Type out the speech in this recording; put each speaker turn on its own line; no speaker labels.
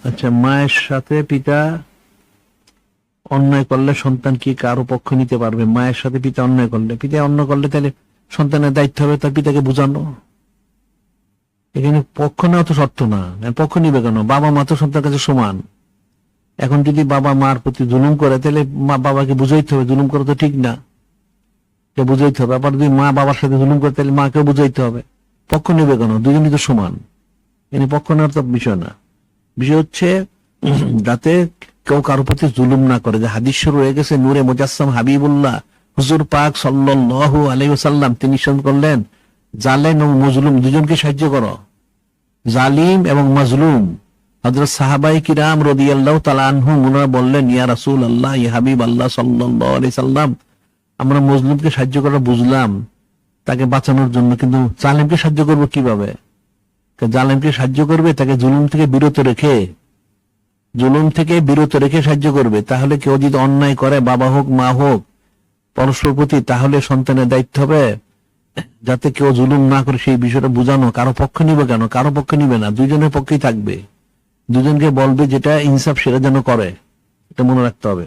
আচ্ছা, মায়ের সাথে পিতা অন্যায় করলে সন্তান কি কারো পক্ষ নিতে পারবে? মায়ের সাথে পিতা অন্যায় করলে, পিতা অন্যায় করলে তাহলে সন্তানের দায়িত্ব হবে তার পিতাকে বোঝানো। এখানে পক্ষ নেওয়া তো শর্ত না, পক্ষ নিবে কেন? বাবা মা তো সন্তানের কাছে সমান। এখন যদি বাবা মার প্রতি জুলুম করে তাহলে মা বাবাকে বুঝাইতে হবে, জুলুম করা তো ঠিক না, বুঝাইতে হবে। আবার যদি মা বাবার সাথে জুলুম করে তাহলে মাকেও বুঝাইতে হবে। পক্ষ নেবে কেন? দুজনই তো সমান। এখানে পক্ষ নেওয়ার তো বিষয় না। বিষয় হচ্ছে যাতে কেউ কারো প্রতি জুলুম না করে। যে হাদিস শুরু হয়ে গেছে, নূরে মুজাসসাম হাবিবুল্লাহ হুজুর পাক সাল্লাল্লাহু আলাইহি ওয়াসাল্লাম তিনি ইরশাদ করলেন, জালেম এবং মজলুম দুজনকে সাহায্য করো। জালিম এবং মাজলুম। হযরত সাহাবায়ে কিরাম রাদিয়াল্লাহু তাআলা আনহুম ওনারা বললেন, ইয়া রাসূলুল্লাহ, ইয়া হাবিব আল্লাহ সাল্লাল্লাহু আলাইহি সাল্লাম, আমরা মজলুমকে সাহায্য করা বুঝলাম তাকে বাঁচানোর জন্য, কিন্তু জালিমকে সাহায্য করবো কিভাবে? জালিমকে সাহায্য করবে তাকে জুলুম থেকে বিরত রেখে, সাহায্য করবে। তাহলে কেউ যদি অন্যায় করে, বাবা হোক মা হোক পরস্পর প্রতি, তাহলে সন্তানের দায়িত্ব হবে যাতে কেউ জুলুম না করে সেই বিষয়টা বোঝানো। কারো পক্ষ নিবে কেন? কারো পক্ষ নিবে না, দুইজনের পক্ষেই থাকবে। দুজনকে বলবে যেটা ইনসাফ সেটা যেন করে, এটা মনে রাখতে হবে।